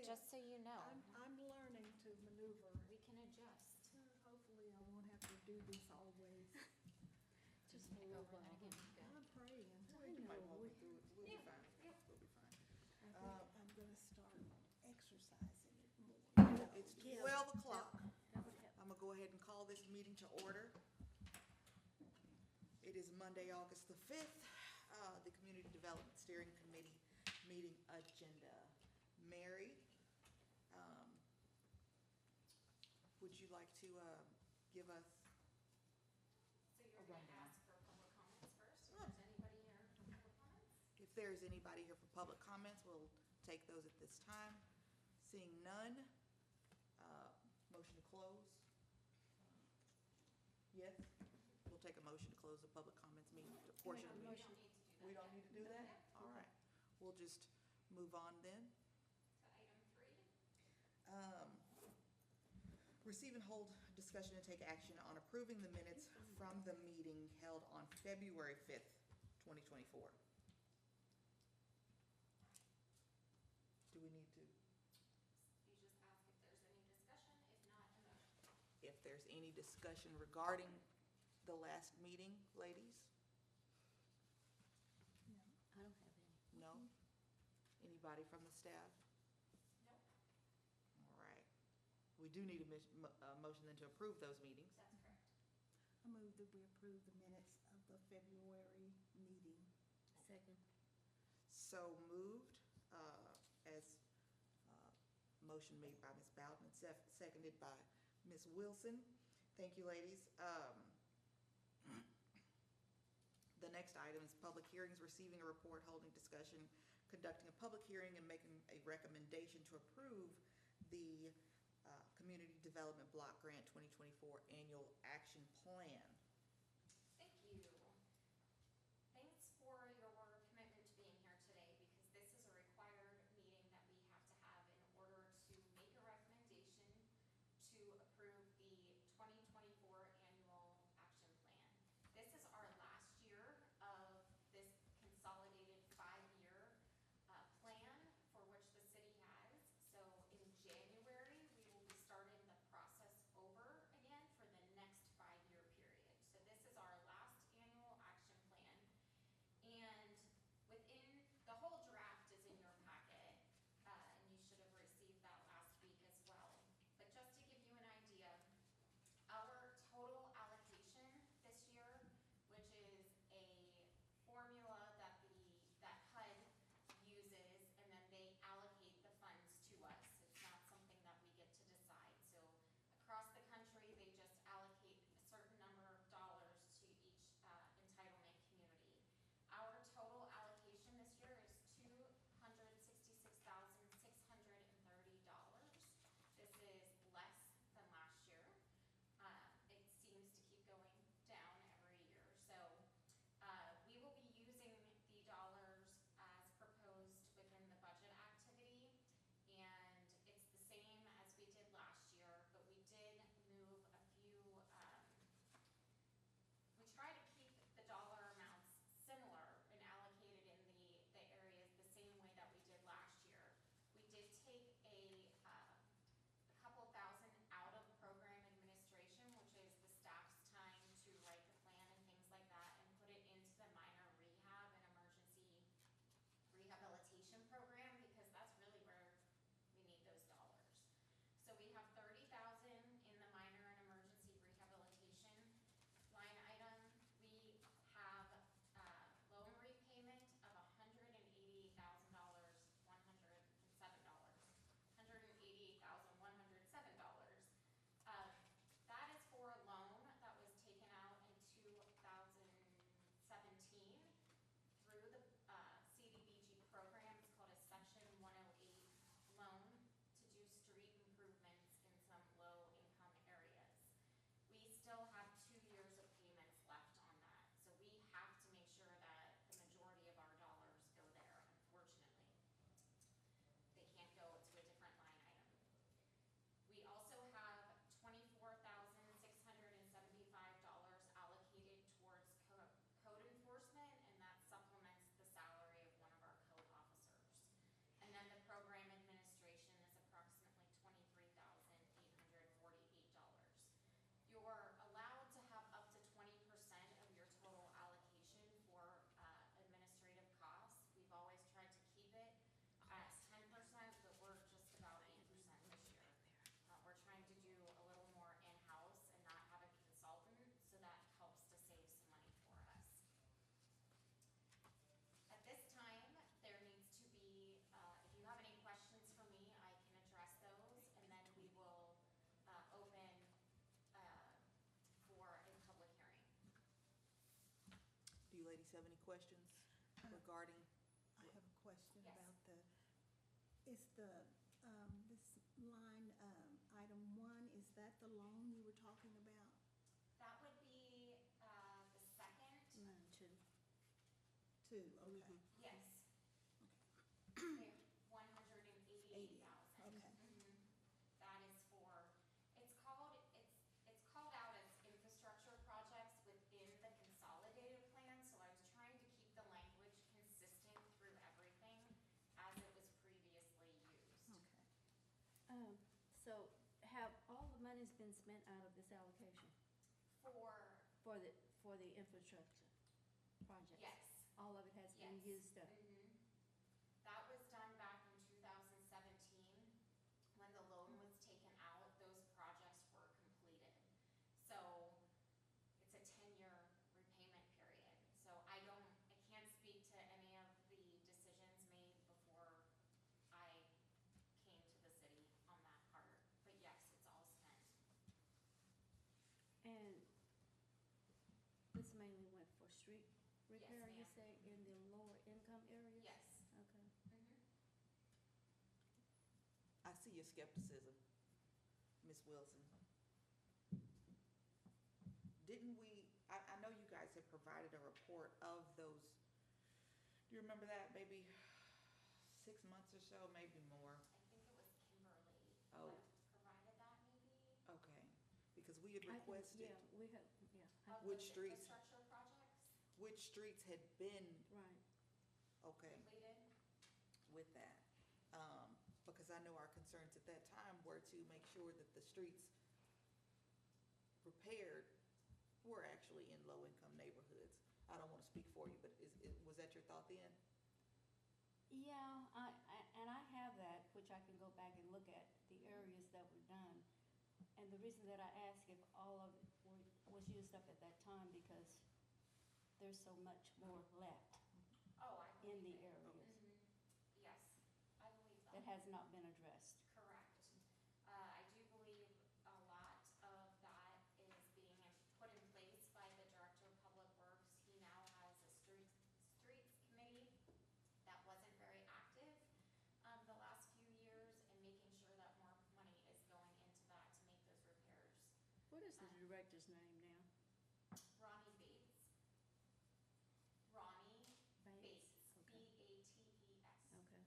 said. Just so you know, I'm learning to maneuver. we can adjust. Hopefully I won't have to do this always. Just take over and then again, good. I'm praying. You might walk I me through it, we'll be Yeah, fine, yeah. we'll be fine. think I'm gonna start exercising it more. It's Yeah. 12 o'clock. That would help. I'm gonna go ahead and call this meeting to order. It is Monday, August the 5th, the Community Development Steering Committee meeting agenda. Mary, would you like to give us, So you're A gonna rundown. ask for public comments first, if there's anybody here for public comments? if there's anybody here for public comments, we'll take those at this time. Seeing none, motion to close? Yes? We'll take a motion to close the public comments meeting, the portion of the We meeting. don't need to do that. We don't yet. need to do that? All right, we'll just move on then. To item 3. Receive and hold discussion and take action on approving the minutes from the meeting held on February 5th, 2024. Do we need to, You just ask if there's any discussion, if not, a motion. if there's any discussion regarding the last meeting, ladies? Yeah. I don't have any. No? Anybody from the staff? Nope, All right. We do need a motion then to approve those meetings. that's correct. I move that we approve the minutes of the February meeting. Second. So moved, as motion made by Ms. Bowden, seconded by Ms. Wilson. Thank you, ladies. The next item is public hearings, receiving a report, holding discussion, conducting a public hearing, and making a recommendation to approve the Community Development Block Grant 2024 Annual Action Plan. Thank you. Thanks for your commitment to being here today, because this is a required meeting that we have to have in order to make a recommendation to approve the 2024 Annual Action Plan. This is our last year of this consolidated 5-year plan for which the city has. So in January, we will be starting the process ladies have any questions regarding? I have a question Yes. about is this line, item 1, is that the loan you were talking about? That would be, the second, Line 2. 2, okay. Mhm. yes. Okay. 188,000. Okay. That is for, it's called out as infrastructure projects within the consolidated plan, so I was trying to keep the language consistent through everything as it was previously used. Okay. So have all the money's been spent out of this allocation For, for the infrastructure projects? yes, All of it has been yes. used up? That was done back in 2017. When the loan was taken out, those projects were completed. So it's a 10-year repayment period. So I can't speak to any of the decisions made before I came to the city on that part. But yes, it's all spent. And this mainly went for street repair, you ma'am. say, in the lower income areas? Yes. Okay. I see your skepticism, Ms. Wilson. Didn't we, I know you guys have provided a report of those, do you remember that, maybe 6 months or so, maybe more? I think it was Kimberly Oh. that provided that maybe. Okay, because we had I can- requested Yeah, we have, yeah. Of Which those streets? infrastructure projects which streets had been, Right. okay, completed. with that. Because I know our concerns at that time were to make sure that the streets repaired were actually in low-income neighborhoods. I don't want to speak for you, but was that your thought then? Yeah, and I have that, which I can go back and look at, the areas that were done. And the reason that I ask if all of it was used up at that time, because there's so much more left Oh, I in believe the it. areas Yes, I believe that. that has not been addressed. Correct. I do believe a lot of that is being put in place by the Director of Public Works. He now has a streets committee that wasn't very active the last few years, and making sure that more money is going into that to make those repairs. What is the director's name now? Ronnie Bates. Ronnie Bates, Okay. B-A-T-E-S. Okay.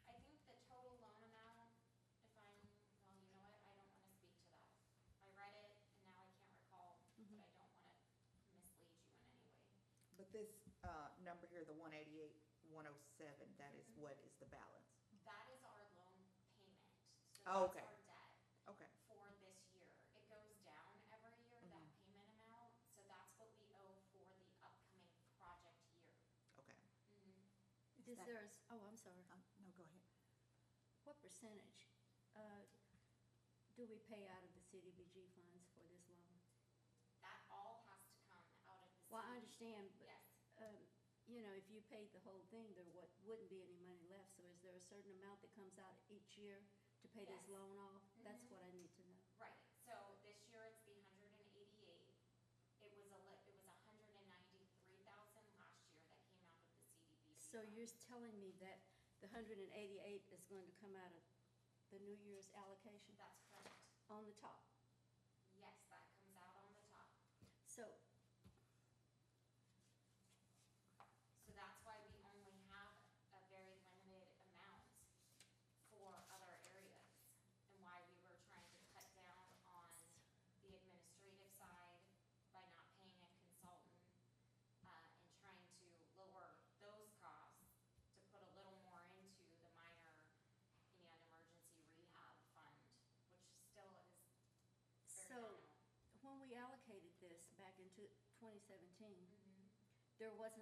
I think the total loan amount, if I'm, well, you know what, I don't wanna speak to that. I read it and now I can't recall, but Mhm. I don't wanna mislead you in any way. But this number here, the 188,107, that is what is the balance? That is our loan payment. Oh, So okay. that's our debt Okay, for this year. It goes down every year, that payment amount, so that's what we owe for the upcoming project year. okay. Is that- there, I'm sorry. No, go ahead. What percentage do we pay out of the CDBG funds for this loan? That all has to come out of the Well, I city. understand, but, Yes. if you paid the whole thing, there wouldn't be any money left. So is there a certain amount that comes out each year to pay this Yes. loan off? That's Mhm. what I need to know. Right, so this year it's the 188. It was 193,000 last year that came out of the CDBG. So you're telling me that the 188 is going to come out of the New Year's allocation That's correct. on the top? Yes, that comes out on the top. So, So that's why we only have a very limited amount for other areas, and why we were trying to cut down on the administrative side by not paying a consultant, and trying to lower those costs to put a little more into the minor and emergency rehab fund, which still is very so minimal. when we allocated this back into 2017, Mhm. there was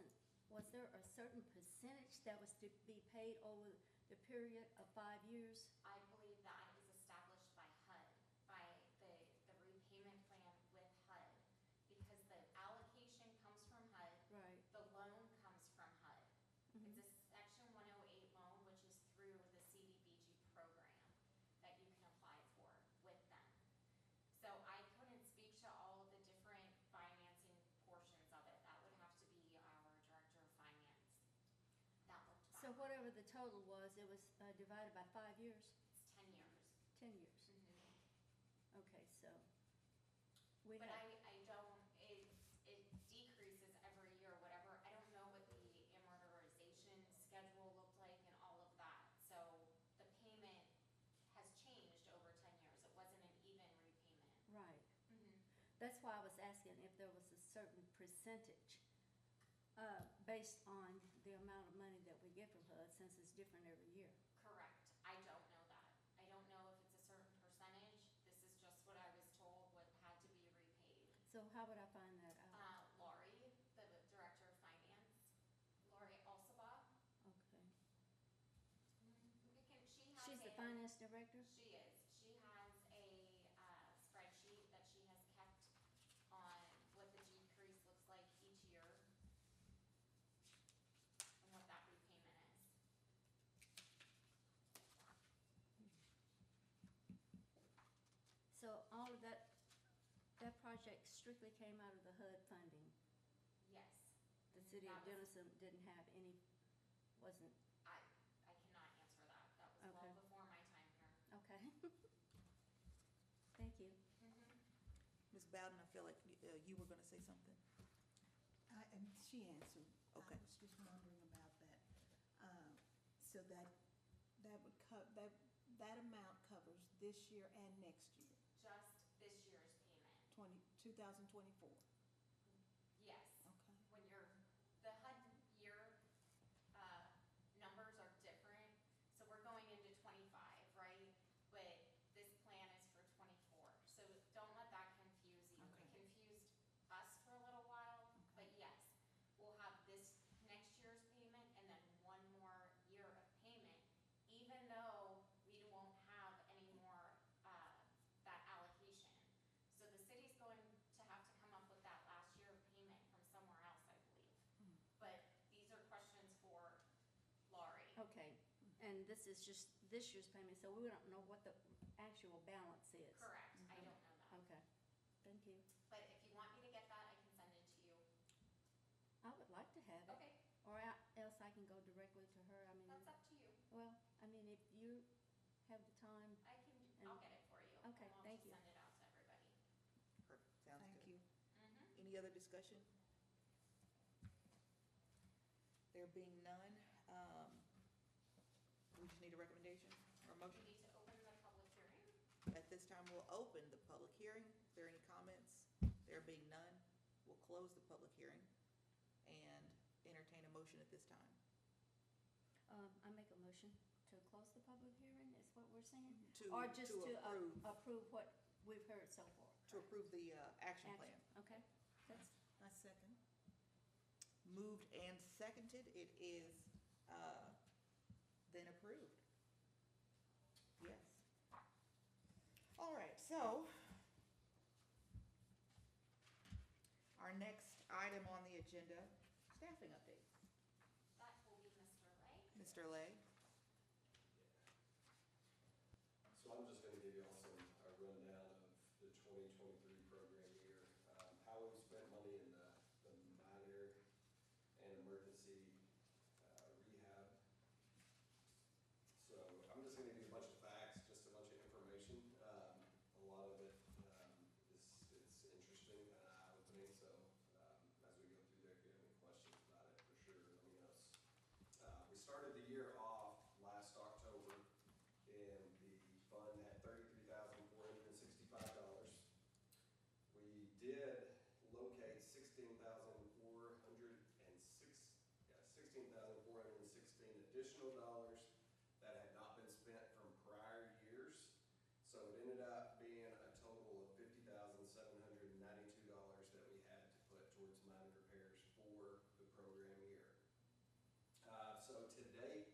there a certain percentage that was to be paid over the period of 5 years? I believe that is established by HUD, by the repayment plan with HUD, because the allocation comes from HUD, Right. the loan comes from HUD. Mhm. It's a Section 108 loan, which is through the CDBG program that you can apply for with them. So I couldn't speak total was, it was divided by 5 years, It's 10 years. 10 years. Mhm. Okay, so we But have, I don't, it decreases every year, whatever. I don't know what the amortization schedule looked like and all of that. So the payment has changed over 10 years. It wasn't an even repayment. right. Mhm. That's why I was asking if there was a certain percentage based on the amount of money that we get from HUD, since it's different every year. Correct. I don't know that. I don't know if it's a certain percentage. This is just what I was told, what had to be repaid. So how would I find that out? Laurie, the Director of Finance, Laurie Alsaba. Okay. She She's the has finance director? She is. She has a spreadsheet that she has kept on what the decrease looks like each year and what that repayment is. So all of that project strictly came out of the HUD funding? Yes. The city of That was- Denison didn't have any, wasn't, I cannot answer that. That was well Okay. before my time here. okay. Thank you. Ms. Bowden, I feel like you were gonna say something. And she answered. Okay. I was just wondering about that. So that would that amount covers this year and next year, Just this year's payment. 2024. Yes. Okay. When the HUD year, numbers are different, so we're going into 25, right? But this plan is for 24, so don't let that confuse you. It Okay. confused us for a little while, but yes, we'll have this next year's payment and then one more year of payment, even though we won't have any more, that allocation. So the city's going to have to come up with that last year of payment from somewhere else, I believe. But these are questions for Laurie. Okay, and this is just this year's payment, so we don't know what the actual balance is? Correct, I don't know that. Okay, thank you. But if you want me to get that, I can send it to you. I would like to have it. Okay, Or else I can go directly to her, I mean. that's up to you. Well, I mean, if you have the time, I'll get it for you. Okay, And thank you. I'll just send it out to everybody. Perfect, sounds Thank good. you. Any other discussion? There being none, we just need a recommendation or a We motion. need to open the public hearing. At this time, we'll open the public hearing. If there are any comments, there being none, we'll close the public hearing and entertain a motion at this time. I make a motion to close the public hearing, is what we're saying? To- Or just to to approve. approve what we've heard so far? To approve the action Action. plan. Okay, that's, I second. Moved and seconded, it is then approved. Yes. All right, so our next item on the agenda, staffing update. That will be Mr. Lay. Mr. Lay? So I'm just gonna give you all a rundown of the 2023 program year, how we spent money in the minor and emergency rehab. So I'm just gonna give you a bunch of facts, just a bunch of information. A lot of it it's interesting and eye-opening, so as we go through there, if you have any questions about it, for sure, let me know. We started the year off last October, and the fund had $33,465. We did locate $16,416 additional dollars that had not been spent from prior years. So it ended up being a total of $50,792 that we had to put towards minor repairs for the program year. So to date,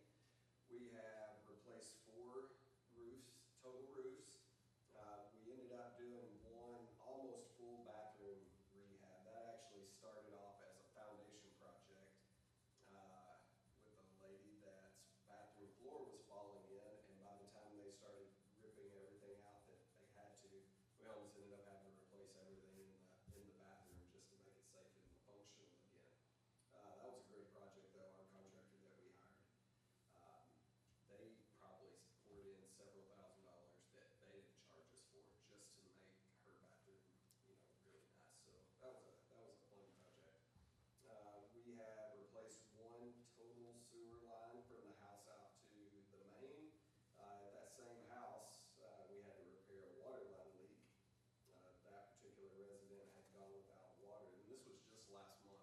last month.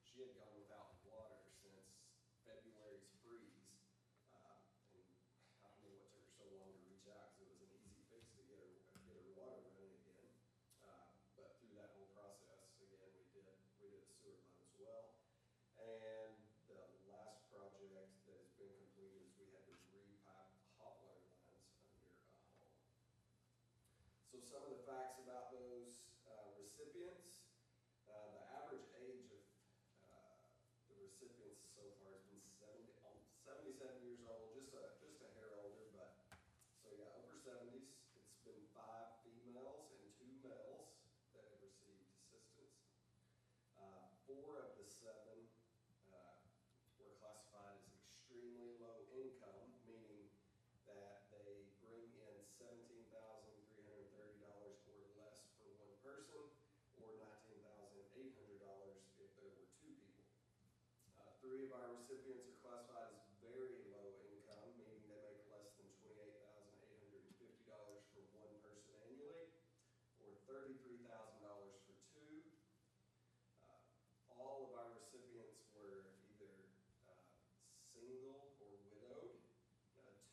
She had gone without water since February's freeze. And I don't know what took her so long to reach out, because it was an easy fix to get her water running again. But through that whole process, again, we did a sewer line as well. And the last project that has been completed is we had to re-pipe hot water lines under a home. So some of the facts about those recipients. The average age of the recipients so far has been 77 years old, just a hair older, but so yeah, over 70s. It's been 5 females and 2 males that have received assistance. 4 of the 7 were classified as extremely low income, meaning that they bring in $17,330 or less for one person, or $19,800 if there were 2 people. 3 of our recipients are classified as very low income, meaning they make less than $28,850 for one person annually, or $33,000 for 2. All of our recipients were either single or widowed.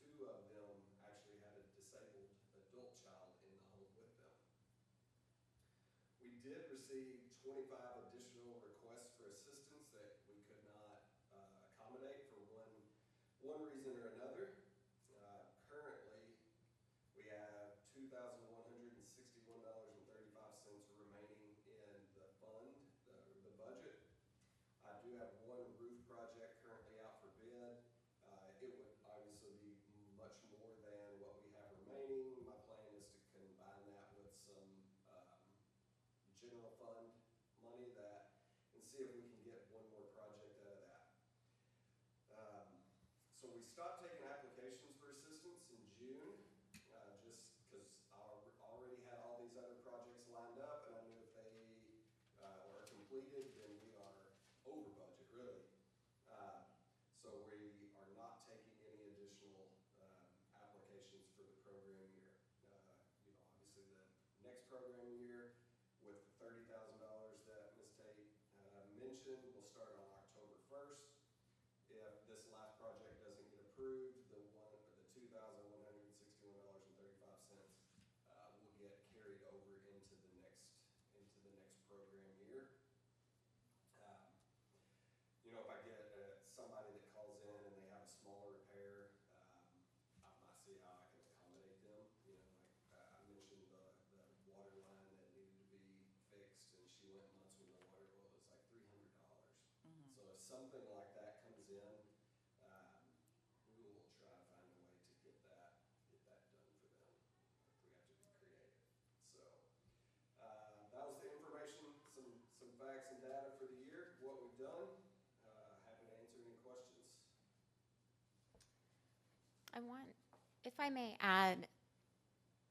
2 of them actually had a disabled adult child in the home with them. We did receive 25 additional requests for assistance that we could not accommodate for one reason or another. Currently, we have $2,161.35 remaining in the fund, the budget. I do have one roof project currently out for bid. It would obviously be much more than what we have remaining. My plan is to combine that with some general fund money and see if we can get one more project out of that. So we stopped taking applications for assistance in June, just because I already had all these other projects lined up, and I knew if they are completed, then we are over budget, really. So we are not taking any additional applications for the program year. Obviously the next program year with the $30,000 that Ms. Tate mentioned will start on October 1st. If this last project doesn't get approved, the $2,161.35 will get carried over into the next program year. If I get somebody that calls in and they have a small repair, I might see how I can accommodate them. Like I mentioned the water line that needed to be fixed, and she went months with no water. Well, it was like $300. So if something like that comes in, we will try to find a way to get that done for them. We have to be creative. So that was the information, some facts and data for the year, what we've done. Happy to answer any questions. If I may add,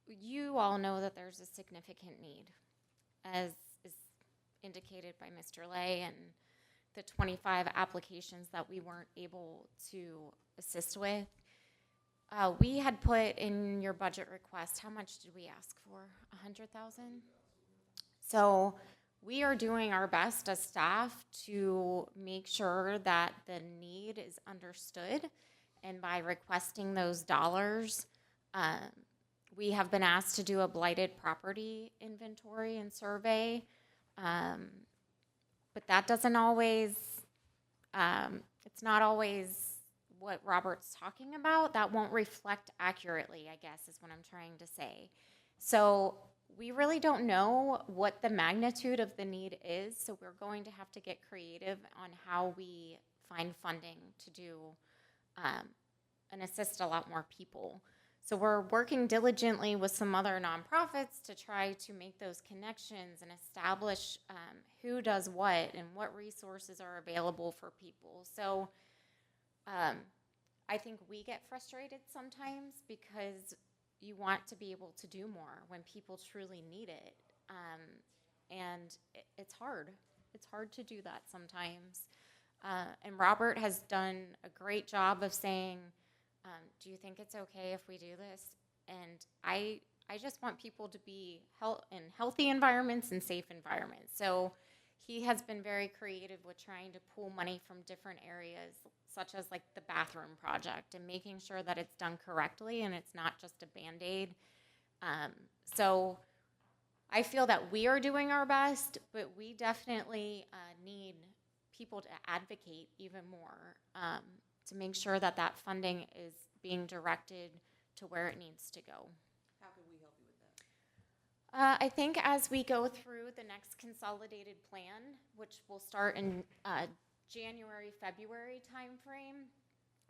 you all know that there's a significant need, as is indicated by Mr. Lay and the 25 applications that we weren't able to assist with. We had put in your budget request, how much did we ask for? 100,000? So we are doing our best as staff to make sure that the need is understood, and by requesting those dollars, we have been asked to do a blighted property inventory and survey, but that doesn't always, it's not always what Robert's talking about. That won't reflect accurately, I guess, is what I'm trying to say. So we really don't know what the magnitude of the need is, so we're going to have to get creative on how we find funding to do and assist a lot more people. So we're working diligently with some other nonprofits to try to make those connections and establish who does what and what resources are available for people. So I think we get frustrated sometimes because you want to be able to do more when people truly need it. And it's hard. It's hard to do that sometimes. And Robert has done a great job of saying, do you think it's okay if we do this? And I just want people to be in healthy environments and safe environments. So he has been very creative with trying to pull money from different areas, such as like the bathroom project, and making sure that it's done correctly and it's not just a Band-Aid. So I feel that we are doing our best, but we definitely need people to advocate even more, to make sure that that funding is being directed to where it needs to go. How can we help you with that? I think as we go through the next consolidated plan, which will start in January, February timeframe,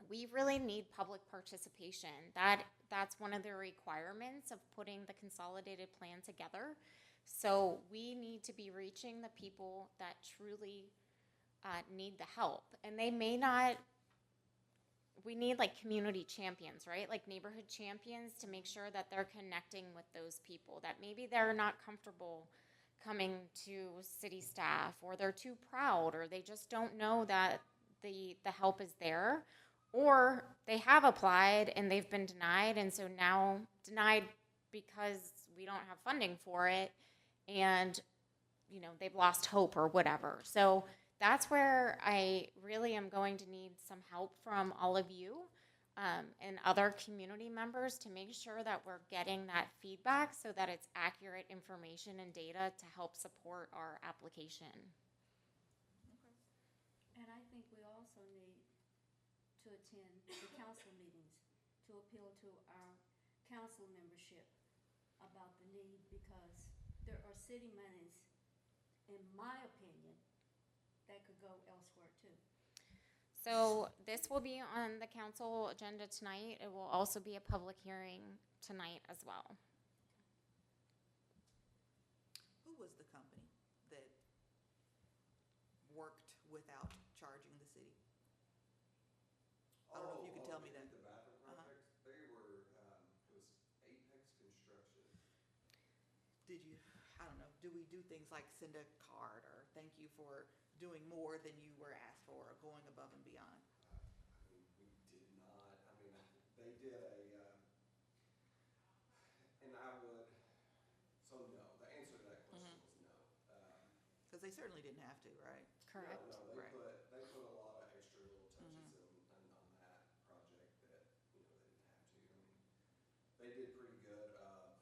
we really need public participation. That's one of the requirements of putting the consolidated plan together. So we need to be reaching the people that truly need the help. And they may not, we need like community champions, right? Like neighborhood champions to make sure that they're connecting with those people, that maybe they're not comfortable coming to city staff, or they're too proud, or they just don't know that the help is there, or they have applied and they've been denied, and so now denied because we don't have funding for it, and they've lost hope or whatever. So that's where I really am going to need some help from all of you and other community members to make sure that we're getting that feedback so that it's accurate information and data to help support our application. And I think we also need to attend the council meetings to appeal to our council membership about the need, because there are city monies, in my opinion, that could go elsewhere too. So this will be on the council agenda tonight. It will also be a public hearing tonight as well. Who was the company that worked without charging the city? I don't know if you could tell me that. The bathroom projects, they were, it was Apex Construction. Did you, I don't know, do we do things like send a card or thank you for doing more than you were asked for, or going above and beyond? We did not, they did and I would, so no, the answer to that question was no. Because they certainly didn't have to, right? Correct. No, Right. they put a lot of extra little touches in on that project that, they didn't have to. They did pretty good of,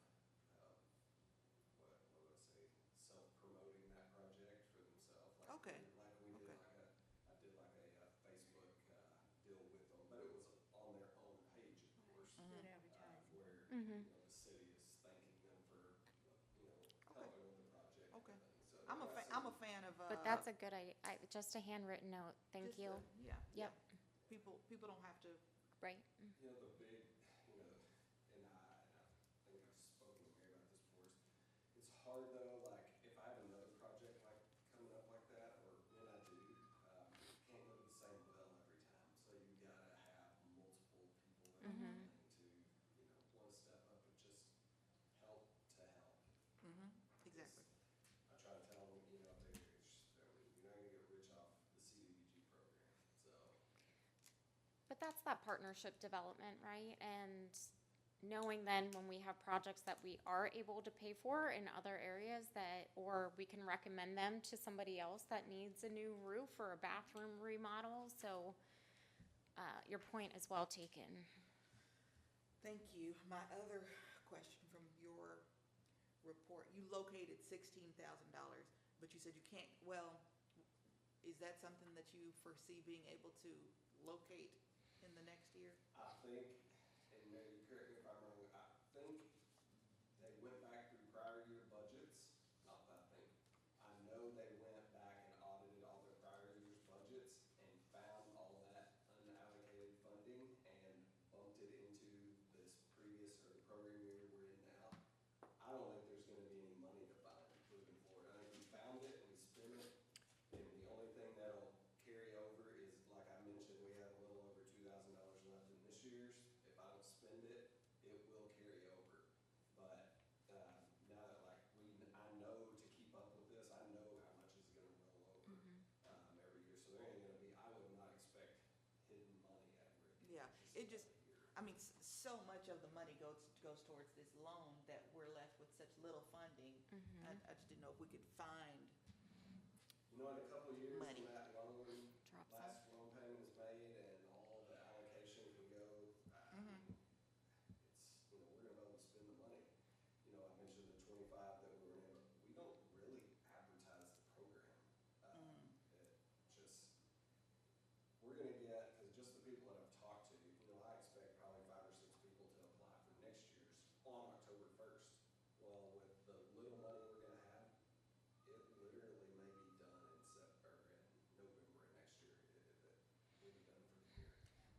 what would I say, self-promoting that project for themselves. Okay. Like we did, Okay. I did like a Facebook deal with them, but it was on their own page, of course. Good advertising. Where, Mhm. the city is thanking them for, helping with the project. Okay. And everything. So I'm a fan of. But that's a good idea. Just a handwritten note. Thank just you. Yeah. Yep. Yeah. People don't have to. Right. The big, and I think I've spoken to Mary about this before, it's hard though, like, if I have another project like coming up like that, or when I do, can't go to the same well every time. So you gotta have multiple people that are willing to, want to step up and just help to help. Exactly. I try to tell them, you're not gonna get rich off the CDBG program, so. But that's that partnership development, right? And knowing then when we have projects that we are able to pay for in other areas or we can recommend them to somebody else that needs a new roof or a bathroom remodel. So your point is well taken. Thank you. My other question from your report, you located $16,000, but you said you can't, well, is that something that you foresee being able to locate in the next year? I think, and maybe correct me if I'm wrong, I think they went back through prior year budgets, not that I think. I know they went back and audited all their prior year's budgets and found all that unallocated funding and bumped it into this previous, or the program year we're in now. I don't think there's gonna be any money to find moving forward. I think we found it and we spent it, and the only thing that'll carry over is, like I mentioned, we have a little over $2,000 left in this year's. If I don't spend it, it will carry over. But now that I know to keep up with this, I know how much is gonna roll over every year. So there ain't gonna be, I would not expect hidden money ever. Yeah, it just, so much of the money goes towards this loan that we're left with such little funding. I just didn't know if we could find in a couple of years Money. when that loan, Drops last loan payment is made and all the allocation can go, Mhm. it's, we're gonna be able to spend the money. I mentioned the 25 that we were able, we don't really advertise the program. It just, we're gonna get, because just the people that I've talked to, I expect probably 5 or 6 people to apply for next year's on October 1st. Well, with the little money we're gonna have, it literally may be done in November of next year. We'll be done for the year.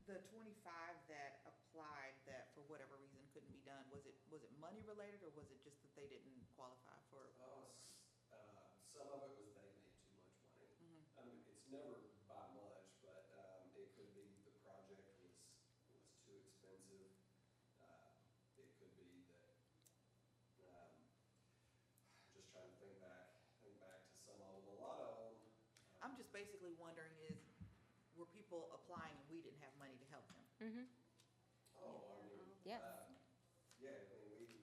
The 25 that applied that for whatever reason couldn't be done, was it money related, or was it just that they didn't qualify for? Some of it was they made too much money. Mhm. I mean, it's never by much, but it could be the project was too expensive. It could be that, just trying to think back to some of them. A lot of them. I'm just basically wondering were people applying and we didn't have money to help them? Mm-hmm. Oh, I mean, Yes. yeah, I mean,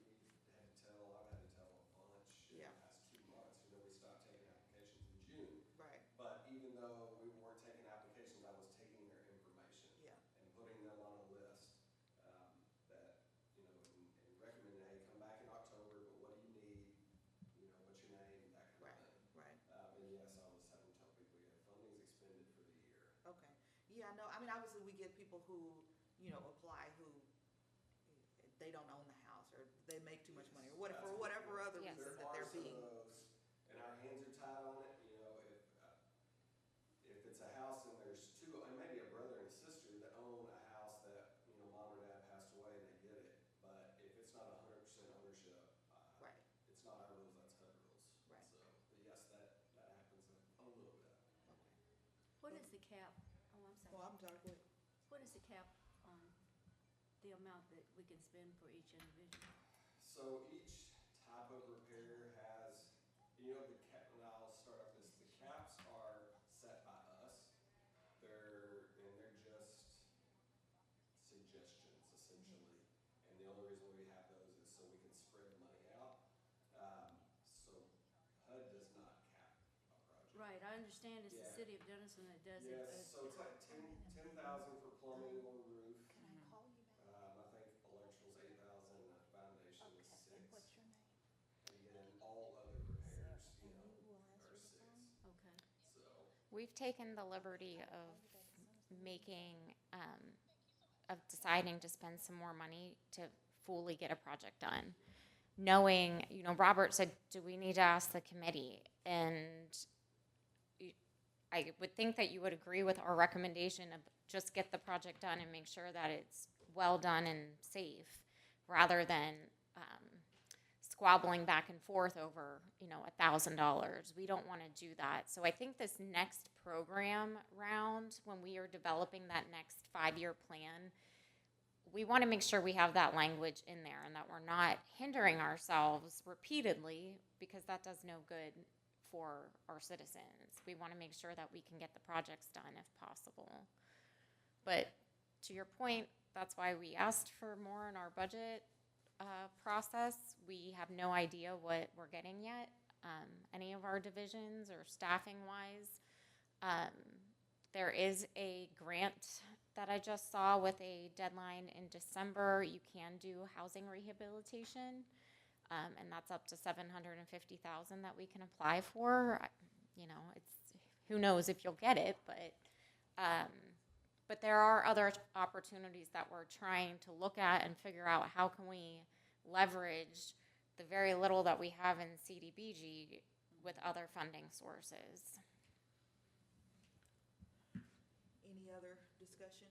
I've had to tell a bunch in Yeah. the past 2 months. We stopped taking applications in June. Right. But even though we weren't taking applications, I was taking their information. Yeah. And putting them on a list, that, and recommending, hey, come back in October, but what do you need? What's your name? That kind Right. of thing. Right. And yes, I was having to tell people, funding's expended for the year. Okay. Yeah, no, I mean, obviously we get people who, apply who they don't own the house or they make too much money or what, for whatever other Yes. reason There that are they're some being. of those, and our hands are tied on it. If it's a house and there's two, and maybe a brother and a sister that own a house that mom or dad passed away and they get it, but if it's not 100% ownership, Right. it's not our rules, that's HUD rules. Right. So, but yes, that happens a little bit. Okay. What is the cap? Oh, I'm Well, sorry. I'm sorry, go ahead. What is the cap on the amount that we can spend for each individual? So each type of repair has, the cap, and I'll start off this, the caps are set by us. They're just suggestions essentially. And the only reason we have those is so we can spread money out. So HUD does not cap a project. Right, I understand it's the Yeah. city of Denison that does it, Yes, but so it's like 10,000 for plumbing or roof. Can I call you back? I think electrical's 8,000, foundation is Okay, 6. and what's your name? And then all other repairs, And you will answer are the 6. phone? okay. So, We've taken the liberty of making, of deciding to spend some more money to fully get a project done. Knowing, Robert said, do we need to ask the committee? And I would think that you would agree with our recommendation of just get the project done and make sure that it's well done and safe, rather than squabbling back and forth over, $1,000. We don't want to do that. So I think this next program round, when we are developing that next 5-year plan, we want to make sure we have that language in there and that we're not hindering ourselves repeatedly, because that does no good for our citizens. We want to make sure that we can get the projects done if possible. But to your point, that's why we asked for more in our budget process. We have no idea what we're getting yet, any of our divisions or staffing wise. There is a grant that I just saw with a deadline in December. You can do housing rehabilitation, and that's up to $750,000 that we can apply for. It's, who knows if you'll get it, but there are other opportunities that we're trying to look at and figure out how can we leverage the very little that we have in CDBG with other funding sources. Any other discussion?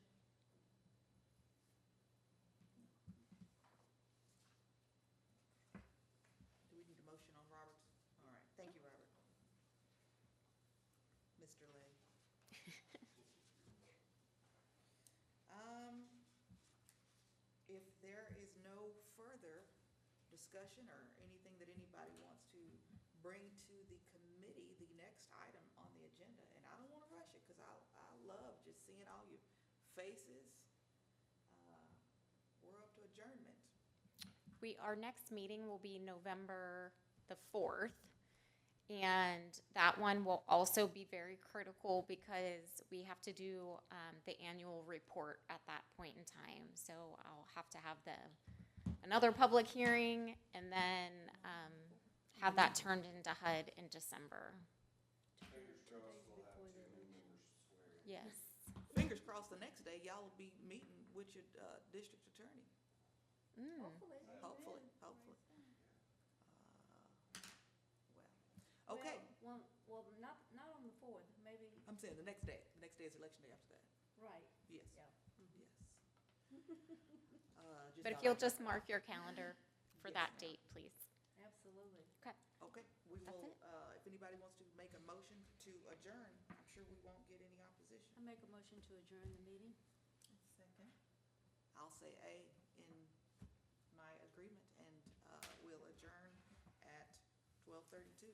Do we need a motion on Robert's? All right, thank you, Robert. Mr. Lay. If there is no further discussion or anything that anybody wants to bring to the committee, the next item on the agenda, and I don't want to rush it because I love just seeing all your faces. We're up to adjournment. Our next meeting will be November the 4th, And that one will also be very critical because we have to do the annual report at that point in time. So I'll have to have another public hearing and then have that turned into HUD in December. Fingers crossed we'll have 2 new members swearing. Yes. Fingers crossed the next day, y'all will be meeting with your district attorney. Hopefully. Hopefully. Okay, Well, not on the 4th, maybe, I'm saying the next day is election day after that. right, Yes, yeah. yes. But if you'll just mark your calendar for Yes, that ma'am. date, please. Absolutely. Okay, we That's will, it. if anybody wants to make a motion to adjourn, I'm sure we won't get any opposition. I make a motion to adjourn the meeting. Second. I'll say A in my agreement, and we'll adjourn at 12:32.